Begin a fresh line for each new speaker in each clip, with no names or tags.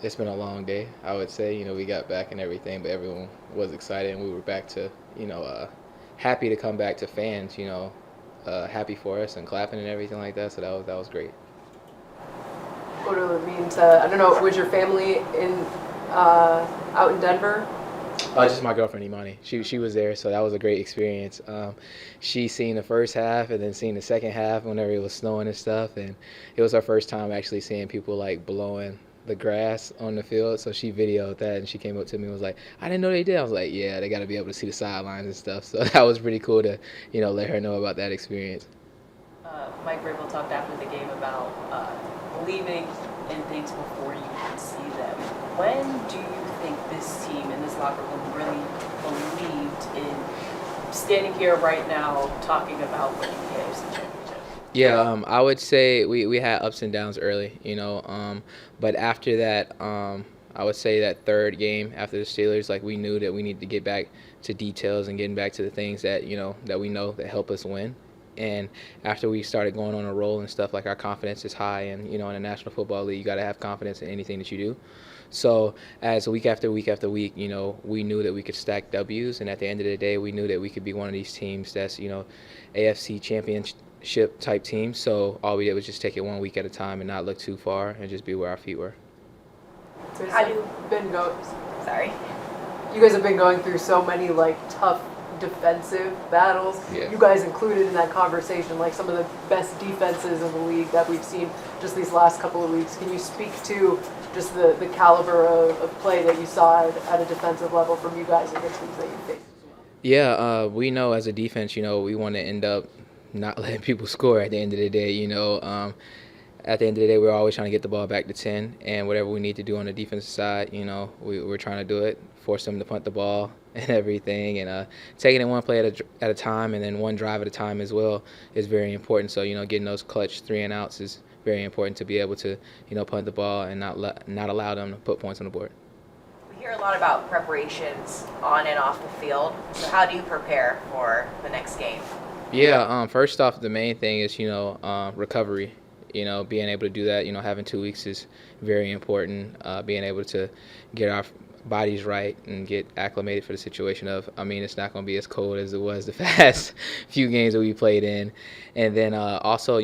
It's been a long day, I would say. We got back and everything, but everyone was excited, and we were back to, happy to come back to fans, happy for us and clapping and everything like that. So that was great.
What do it mean to, I don't know, was your family out in Denver?
Just my girlfriend Imani. She was there, so that was a great experience. She seen the first half and then seen the second half whenever it was snowing and stuff, and it was her first time actually seeing people like blowing the grass on the field. So she videoed that and she came up to me and was like, "I didn't know they did." I was like, "Yeah, they got to be able to see the sidelines and stuff." So that was pretty cool to let her know about that experience.
Mike Vrabel talked after the game about believing in things before you can see them. When do you think this team and this locker room really believed in standing here right now talking about winning the AFC Championship?
Yeah, I would say we had ups and downs early, but after that, I would say that third game after the Steelers, like we knew that we needed to get back to details and getting back to the things that that we know that help us win. And after we started going on a roll and stuff, like our confidence is high, and in the National Football League, you got to have confidence in anything that you do. So as week after week after week, we knew that we could stack W's, and at the end of the day, we knew that we could be one of these teams that's AFC championship type team. So all we did was just take it one week at a time and not look too far and just be where our feet were.
How do you
been go?
Sorry.
You guys have been going through so many tough defensive battles.
Yeah.
You guys included in that conversation, like some of the best defenses in the league that we've seen just these last couple of weeks. Can you speak to just the caliber of play that you saw at a defensive level from you guys against teams that you faced?
Yeah, we know as a defense, we want to end up not letting people score at the end of the day. At the end of the day, we're always trying to get the ball back to 10, and whatever we need to do on the defensive side, we're trying to do it, force them to punt the ball and everything, and taking it one play at a time and then one drive at a time as well is very important. So, getting those clutch 3 and outs is very important to be able to, punt the ball and not allow them to put points on the board.
We hear a lot about preparations on and off the field. So how do you prepare for the next game?
Yeah, first off, the main thing is, recovery. Being able to do that, having 2 weeks is very important. Being able to get our bodies right and get acclimated for the situation of, it's not going to be as cold as it was the past few games that we played in. And then also,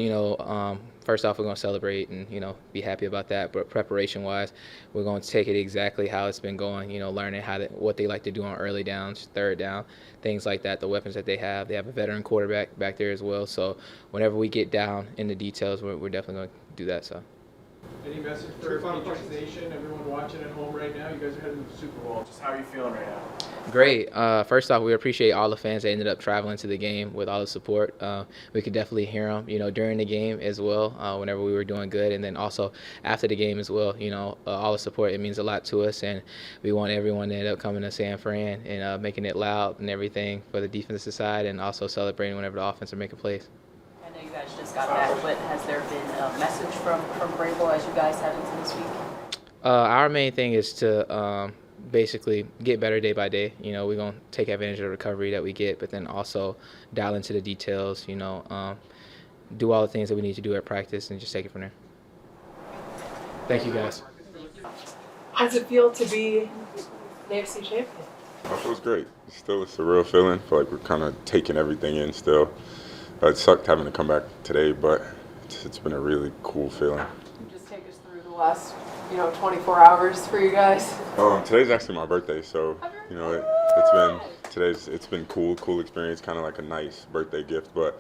first off, we're going to celebrate and, be happy about that. But preparation-wise, we're going to take it exactly how it's been going, learning what they like to do on early downs, third down, things like that, the weapons that they have. They have a veteran quarterback back there as well. So whenever we get down in the details, we're definitely going to do that. So.
Any message for Patriots Nation, everyone watching at home right now? You guys are heading to the Super Bowl. Just how are you feeling right now?
Great. First off, we appreciate all the fans that ended up traveling to the game with all the support. We could definitely hear them, during the game as well, whenever we were doing good, and then also after the game as well. All the support, it means a lot to us, and we want everyone to end up coming to San Fran and making it loud and everything for the defensive side, and also celebrating whenever the offense are making plays.
I know you guys just got back, but has there been a message from Vrabel as you guys head into this week?
Our main thing is to basically get better day by day. We're going to take advantage of the recovery that we get, but then also dial into the details, do all the things that we need to do at practice and just take it from there. Thank you, guys.
How does it feel to be an AFC champion?
It feels great. Still a surreal feeling. I feel like we're kind of taking everything in still. It sucked having to come back today, but it's been a really cool feeling.
Just take us through the last 24 hours for you guys.
Today's actually my birthday, so it's been cool experience, kind of like a nice birthday gift. But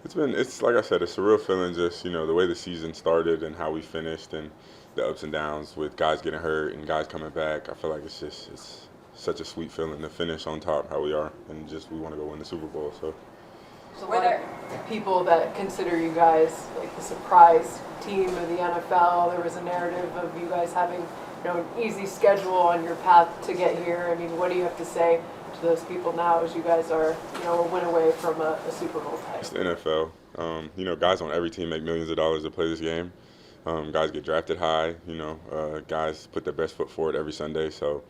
it's like I said, a surreal feeling. Just the way the season started and how we finished, and the ups and downs with guys getting hurt and guys coming back. I feel like it's such a sweet feeling to finish on top how we are, and just we want to go win the Super Bowl.
So were there people that consider you guys like the surprise team of the NFL? There was a narrative of you guys having an easy schedule on your path to get here. I mean, what do you have to say to those people now as you guys are a win away from a Super Bowl title?
It's the NFL. Guys on every team make millions of dollars to play this game. Guys get drafted high. Guys put their best foot forward every Sunday. So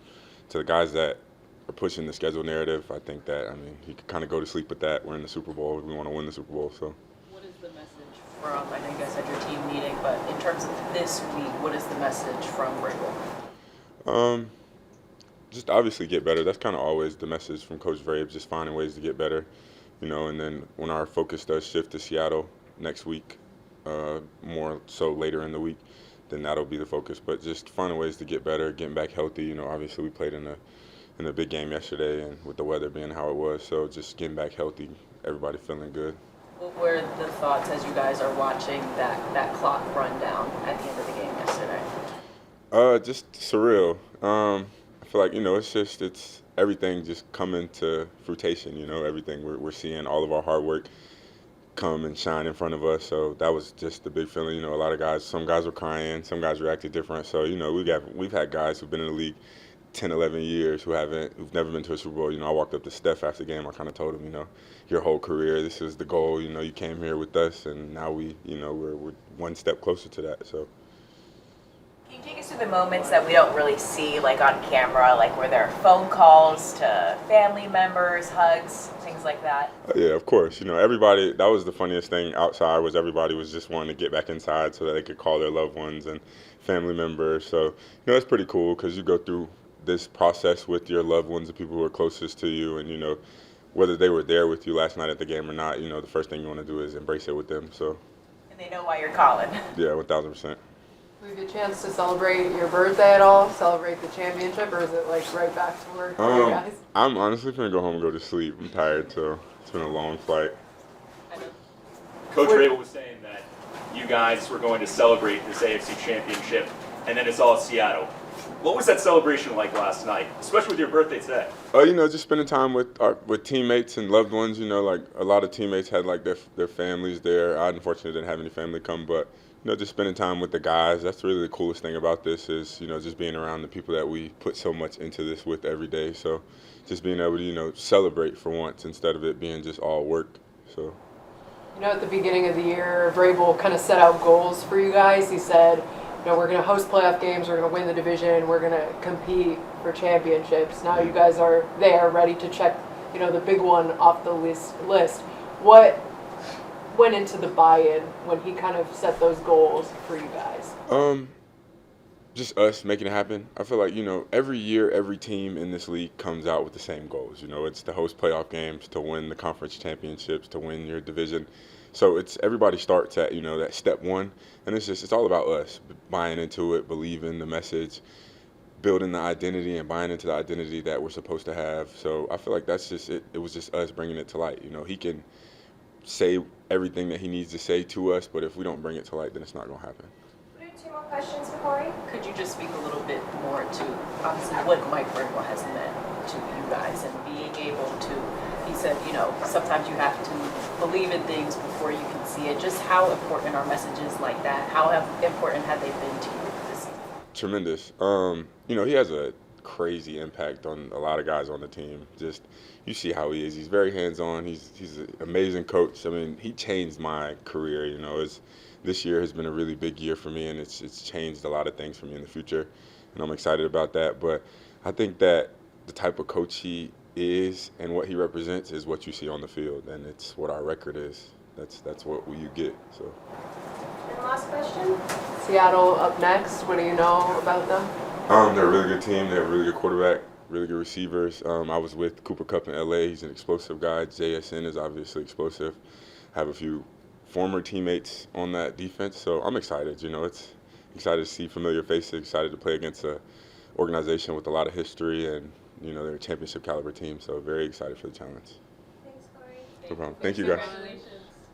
to the guys that are pushing the schedule narrative, I think that, you can kind of go to sleep with that. We're in the Super Bowl. We want to win the Super Bowl. So.
What is the message from, I know you guys had your team meeting, but in terms of this week, what is the message from Vrabel?
Um, just obviously get better. That's kind of always the message from Coach Vrabes, just finding ways to get better, and then when our focus does shift to Seattle next week, more so later in the week, then that'll be the focus. But just finding ways to get better, getting back healthy. Obviously we played in a big game yesterday, and with the weather being how it was, so just getting back healthy, everybody feeling good.
What were the thoughts as you guys are watching that clock run down at the end of the game yesterday?
Just surreal. I feel like it's everything just coming to fruition. Everything we're seeing, all of our hard work come and shine in front of us. So that was just the big feeling. A lot of guys, some guys were crying, some guys reacted different. So we've had guys who've been in the league 10, 11 years who've never been to a Super Bowl. I walked up to Steph after the game. I kind of told him, your whole career, this is the goal. You came here with us, and now we're one step closer to that. So.
Can you take us through the moments that we don't really see, like on camera, like where there are phone calls to family members, hugs, things like that?
Yeah, of course. Everybody, that was the funniest thing outside, was everybody was just wanting to get back inside so that they could call their loved ones and family members. So, it's pretty cool because you go through this process with your loved ones, the people who are closest to you, and, whether they were there with you last night at the game or not, the first thing you want to do is embrace it with them. So.
And they know why you're calling.
Yeah, 1,000%.
Do we get a chance to celebrate your birthday at all? Celebrate the championship, or is it like right back to work for you guys?
I'm honestly gonna go home and go to sleep. I'm tired, so it's been a long flight.
Coach Vrabel was saying that you guys were going to celebrate this AFC championship, and then it's all Seattle. What was that celebration like last night, especially with your birthday today?
Just spending time with teammates and loved ones. Like a lot of teammates had like their families there. I unfortunately didn't have any family come, but just spending time with the guys. That's really the coolest thing about this is, just being around the people that we put so much into this with every day. So just being able to, celebrate for once instead of it being just all work. So.
At the beginning of the year, Vrabel kind of set out goals for you guys. He said, we're going to host playoff games, we're going to win the division, we're going to compete for championships. Now you guys are there, ready to check, the big one off the list. What went into the buy-in when he kind of set those goals for you guys?
Just us making it happen. I feel like, every year, every team in this league comes out with the same goals. It's to host playoff games, to win the conference championships, to win your division. So it's everybody starts at, that step one. And it's all about us buying into it, believing the message, building the identity and buying into the identity that we're supposed to have. So I feel like that's just it. It was just us bringing it to light. He can say everything that he needs to say to us, but if we don't bring it to light, then it's not going to happen.
We have 2 more questions for Cory.
Could you just speak a little bit more to obviously what Mike Vrabel has meant to you guys and being able to, he said, sometimes you have to believe in things before you can see it. Just how important are messages like that? How important have they been to you this season?
Tremendous. He has a crazy impact on a lot of guys on the team. Just you see how he is. He's very hands-on. He's an amazing coach. I mean, he changed my career. This year has been a really big year for me, and it's changed a lot of things for me in the future, and I'm excited about that. But I think that the type of coach he is and what he represents is what you see on the field, and it's what our record is. That's what you get. So.
And last question.
Seattle up next. What do you know about them?
They're a really good team. They have a really good quarterback, really good receivers. I was with Cooper Kupp in LA. He's an explosive guy. JSN is obviously explosive. Have a few former teammates on that defense, so I'm excited. It's excited to see familiar faces, excited to play against an organization with a lot of history, and they're a championship caliber team, so very excited for the challenge.
Thanks, Cory.
No problem. Thank you, guys.
Congratulations.